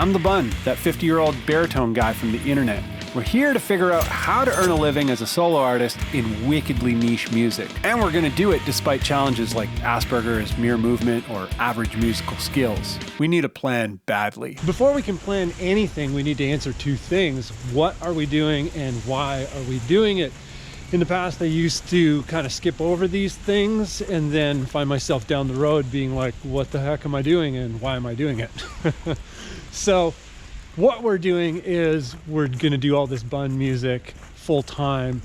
I'm the Bun, that 50-year-old baritone guy from the internet. We're here to figure out how to earn a living as a solo artist in wickedly niche music. And we're gonna do it despite challenges like Asperger's, mere movement, or average musical skills. We need a plan badly. Before we can plan anything, we need to answer two things. What are we doing and why are we doing it? In the past, I used to kind of skip over these things and then find myself down the road being like, what the heck am I doing and why am I doing it? So what we're doing is we're gonna do all this Bun music full time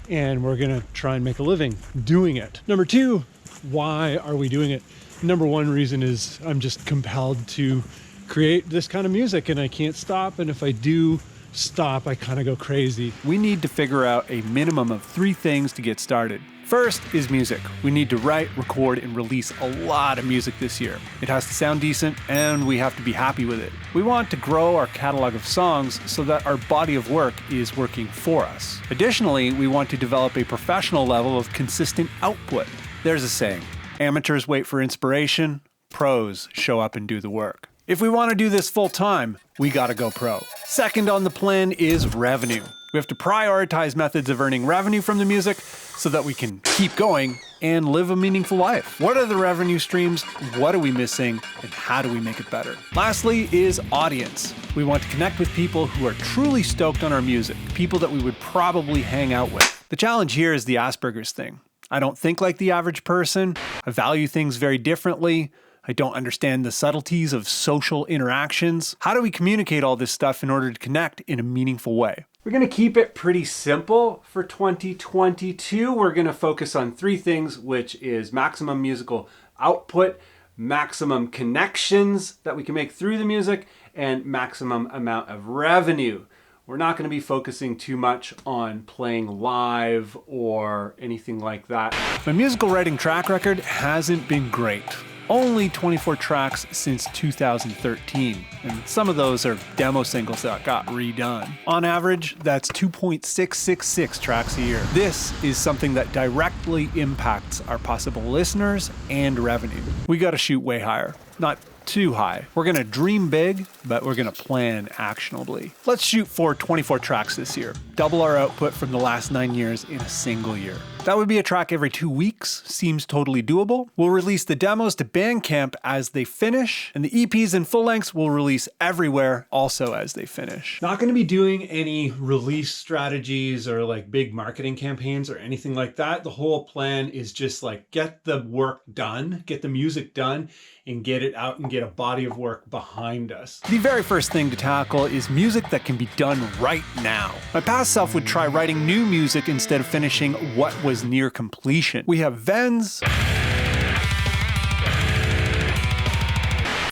and we're gonna try and make a living doing it. Number two, why are we doing it? Number one reason is I'm just compelled to create this kind of music and I can't stop. And if I do stop, I kind of go crazy. We need to figure out a minimum of 3 things to get started. First is music. We need to write, record, and release a lot of music this year. It has to sound decent, and we have to be happy with it. We want to grow our catalog of songs so that our body of work is working for us. Additionally, we want to develop a professional level of consistent output. There's a saying, amateurs wait for inspiration, pros show up and do the work. If we want to do this full time, we gotta go pro. Second on the plan is revenue. We have to prioritize methods of earning revenue from the music so that we can keep going and live a meaningful life. What are the revenue streams? What are we missing? And how do we make it better? Lastly is audience. We want to connect with people who are truly stoked on our music, people that we would probably hang out with. The challenge here is the Asperger's thing. I don't think like the average person. I value things very differently. I don't understand the subtleties of social interactions. How do we communicate all this stuff in order to connect in a meaningful way? We're gonna keep it pretty simple for 2022. We're gonna focus on 3 things, which is maximum musical output, maximum connections that we can make through the music, and maximum amount of revenue. We're not gonna be focusing too much on playing live or anything like that. My musical writing track record hasn't been great. Only 24 tracks since 2013, and some of those are demo singles that got redone. On average, that's 2.666 tracks a year. This is something that directly impacts our possible listeners and revenue. We gotta shoot way higher, not too high. We're gonna dream big, but we're gonna plan actionably. Let's shoot for 24 tracks this year. Double our output from the last 9 years in a single year. That would be a track every 2 weeks. Seems totally doable. We'll release the demos to BANDCAMP as they finish, and the EPs and full lengths will release everywhere also as they finish. Not going to be doing any release strategies or like big marketing campaigns or anything like that. The whole plan is just like get the work done, get the music done, and get it out and get a body of work behind us. The very first thing to tackle is music that can be done right now. My past self would try writing new music instead of finishing what was near completion. We have vens,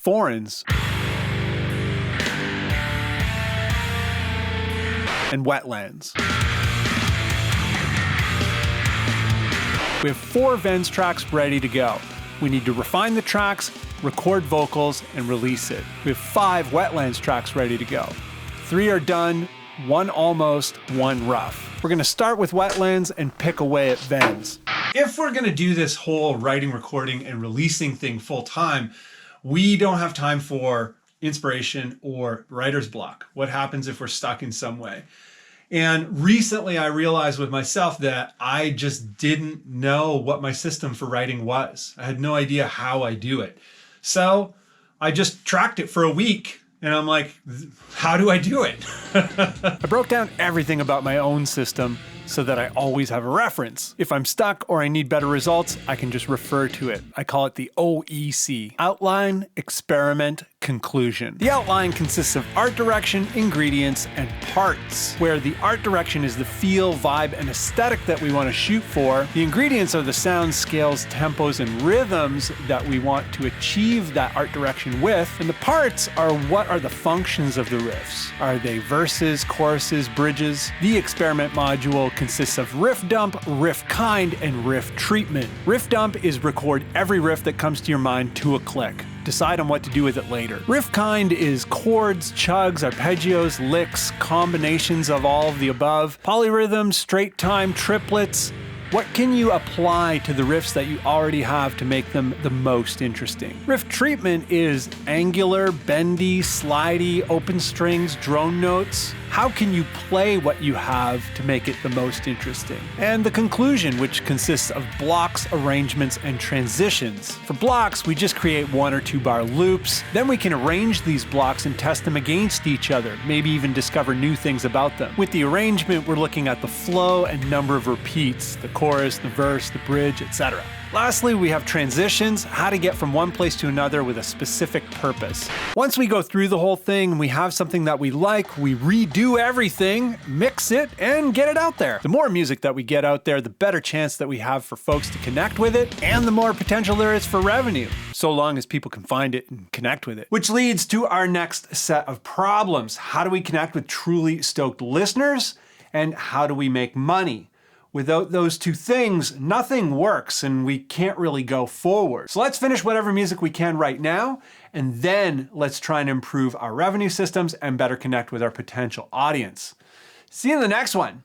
foreigns, and wetlands. We have 4 vens tracks ready to go. We need to refine the tracks, record vocals, and release it. We have 5 wetlands tracks ready to go. 3 are done, 1 almost, 1 rough. We're gonna start with wetlands and pick away at vens. If we're gonna do this whole writing, recording, and releasing thing full time, we don't have time for inspiration or writer's block. What happens if we're stuck in some way? And recently I realized with myself that I just didn't know what my system for writing was. I had no idea how I do it. So I just tracked it for a week and I'm like, how do I do it? I broke down everything about my own system so that I always have a reference. If I'm stuck or I need better results, I can just refer to it. I call it the OEC, Outline, Experiment, Conclusion. The outline consists of art direction, ingredients, and parts, where the art direction is the feel, vibe, and aesthetic that we want to shoot for. The ingredients are the sounds, scales, tempos, and rhythms that we want to achieve that art direction with, and the parts are what are the functions of the riffs. Are they verses, choruses, bridges? The experiment module consists of riff dump, riff kind, and riff treatment. Riff dump is record every riff that comes to your mind to a click. Decide on what to do with it later. Riff kind is chords, chugs, arpeggios, licks, combinations of all of the above, polyrhythms, straight time, triplets, What can you apply to the riffs that you already have to make them the most interesting? Riff treatment is angular, bendy, slidey, open strings, drone notes. How can you play what you have to make it the most interesting? And the conclusion, which consists of blocks, arrangements, and transitions. For blocks, we just create 1 or 2 bar loops. Then we can arrange these blocks and test them against each other, maybe even discover new things about them. With the arrangement, we're looking at the flow and number of repeats, the chorus, the verse, the bridge, etc. Lastly, we have transitions, how to get from one place to another with a specific purpose. Once we go through the whole thing and we have something that we like, we redo everything, mix it, and get it out there. The more music that we get out there, the better chance that we have for folks to connect with it, and the more potential there is for revenue, so long as people can find it and connect with it. Which leads to our next set of problems. How do we connect with truly stoked listeners? And how do we make money? Without those two things, nothing works and we can't really go forward. So let's finish whatever music we can right now, and then let's try and improve our revenue systems and better connect with our potential audience. See you in the next one.